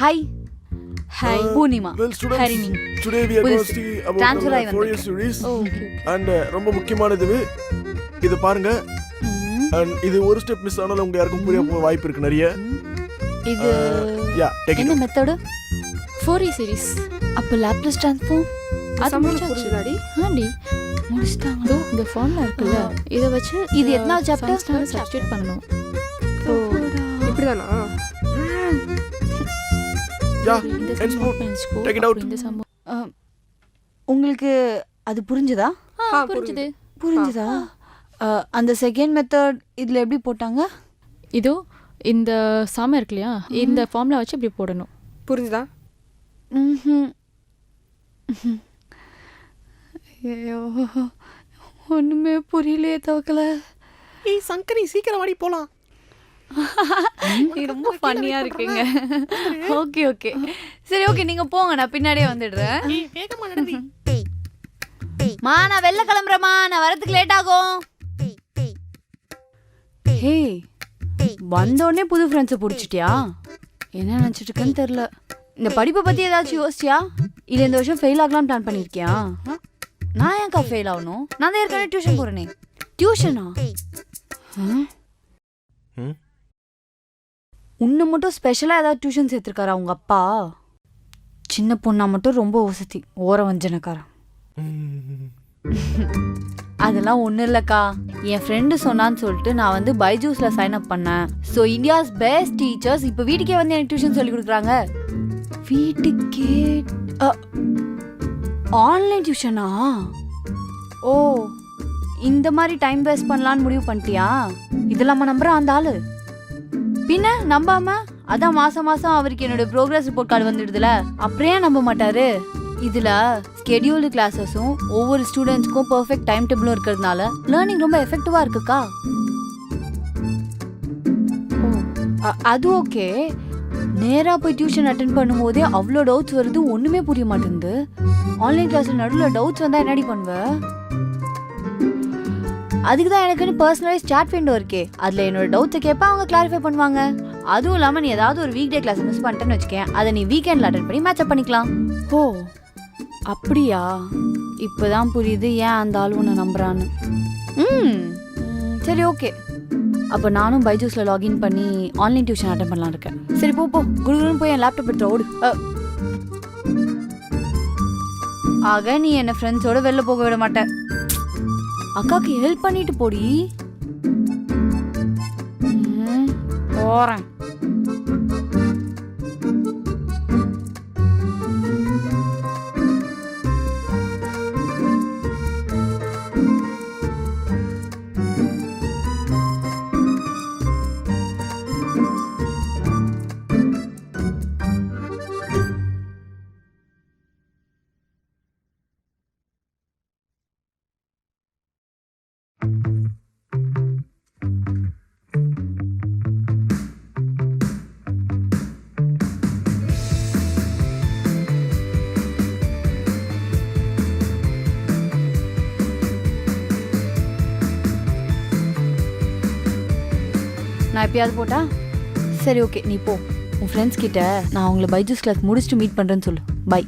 Hi. Hi. Poonima. Well, students, Harini. today we are going to see about Transfer the ஆகி 4-year series. Oh, okay. And ரொம்ப முக்கியமானது இது பாருங்க. And இது ஒரு ஸ்டெப் மிஸ் ஆனாலும் உங்களுக்கு யாருக்கும் புரிய வாய்ப்பு இருக்கு நிறைய. இது என்ன மெத்தட்? 4E series. அப்ப லாப்லாஸ் ட்ரான்ஸ்ஃபார்ம் அது முடிச்சாடி. ஆண்டி முடிச்சிட்டாங்க. இந்த ஃபார்முலா இருக்குல்ல இத வச்சு இது எத்தனாவது சாப்டர் சப்ஸ்டிட்யூட் பண்ணனும். ஓ இப்படிதானா? யா take it out. உங்களுக்கு அது புரிஞ்சதா? புரிஞ்சதா? அந்த செகண்ட் மெத்தட் இதுல எப்படி போட்டாங்க? இதோ இந்த சாம இருக்கு இல்லையா இந்த ஃபார்முலா வச்சு இப்படி போடணும். புரிஞ்சுதா? ஐயோ ஒண்ணுமே புரியலையே தவக்கல. ஏய் சங்கரி சீக்கிரம் வாடி போலாம். நீ ரொம்ப ஃபன்னியா இருக்கீங்க. ஓகே ஓகே சரி ஓகே நீங்க போங்க நான் பின்னாடியே வந்துடுறேன். ஏய் வேகமா நடடி. மா நான் வெளில கிளம்புறேம்மா நான் வரதுக்கு லேட் ஆகும். ஹே வந்தோடனே புது ஃப்ரெண்ட்ஸை பிடிச்சிட்டியா? என்ன நினச்சிட்டு இருக்கேன்னு தெரில. இந்த படிப்பை பற்றி ஏதாச்சும் யோசிச்சியா இல்லை இந்த வருஷம் ஃபெயில் ஆகலாம்னு பிளான் பண்ணியிருக்கியா? நான் ஏன்க்கா ஃபெயில் ஆகணும்? நான் தான் ஏற்கனவே டியூஷன் போகிறேனே. டியூஷனா? உன்னை மட்டும் ஸ்பெஷலாக ஏதாவது டியூஷன் சேர்த்துருக்காரா உங்க அப்பா? சின்ன பொண்ணா மட்டும் ரொம்ப வசதி ஓர வஞ்சனக்காரன். அதெல்லாம் ஒன்றும் இல்லைக்கா என் ஃப்ரெண்டு சொன்னான்னு சொல்லிட்டு நான் வந்து பைஜூஸில் சைன் அப் பண்ணேன். ஸோ இந்தியாஸ் பெஸ்ட் டீச்சர்ஸ் இப்போ வீட்டுக்கே வந்து எனக்கு டியூஷன் சொல்லி கொடுக்குறாங்க. வீட்டுக்கே ஆன்லைன் டியூஷனா? ஓ இந்த மாதிரி டைம் வேஸ்ட் பண்ணலான்னு முடிவு பண்ணிட்டியா? இதெல்லாமா நம்புறேன் அந்த ஆளு? பின்ன நம்பாம அதான் மாசம் மாசம் அவருக்கு என்னோட ப்ரோக்ரஸ் ரிப்போர்ட் கார்டு வந்துடுதுல அப்புறம் ஏன் நம்ப மாட்டாரு? இதுல ஸ்கெடியூல்டு கிளாஸஸும் ஒவ்வொரு ஸ்டூடெண்ட்ஸ்க்கும் பெர்ஃபெக்ட் டைம் டேபிளும் இருக்கிறதுனால லேர்னிங் ரொம்ப எஃபெக்டிவா இருக்குக்கா. அது ஓகே. நேரா போய் டியூஷன் அட்டென்ட் பண்ணும்போதே அவ்வளோ டவுட்ஸ் வருது ஒண்ணுமே புரிய மாட்டேங்குது. ஆன்லைன் கிளாஸ்ல நடுவில் டவுட்ஸ் வந்தா என்னடி பண்ணுவ? அதுக்கு தான் எனக்குன்னு பர்சனலைஸ் சாட் விண்டோ இருக்கே. அதுல என்னோட டவுட்ஸை கேட்பா அவங்க கிளாரிஃபை பண்ணுவாங்க. அதுவும் இல்லாம நீ ஏதாவது ஒரு வீக் டே கிளாஸ் மிஸ் பண்ணிட்டேன்னு வச்சுக்கேன் அதை நீ வீக்கெண்ட்ல அட்டென்ட் பண்ணி மேட்ச் அப் பண்ணிக்கலாம். ஓ அப்படியா? இப்பதான் புரியுது ஏன் அந்த ஆளு உன்னை நம்புறான்னு. சரி ஓகே அப்போ நானும் பைஜூஸ்ல லாகின் பண்ணி ஆன்லைன் டியூஷன் அட்டென்ட் பண்ணலாம் இருக்கேன். சரி போ குடுகுடுன்னு போய் என் லேப்டாப் எடுத்து ஓடு. ஆக நீ என்ன ஃப்ரெண்ட்ஸோட வெளில போக விட மாட்டேன். அக்காக்கு ஹெல்ப் பண்ணிட்டு போடி. போறேன். நான் எப்பயாவது போட்டா? சரி ஓகே நீ போ. உன் ஃப்ரெண்ட்ஸ் கிட்ட நான் அவங்கள பைஜூஸ் கிளாஸ் முடிச்சுட்டு மீட் பண்ணுறேன்னு சொல்லு. பை.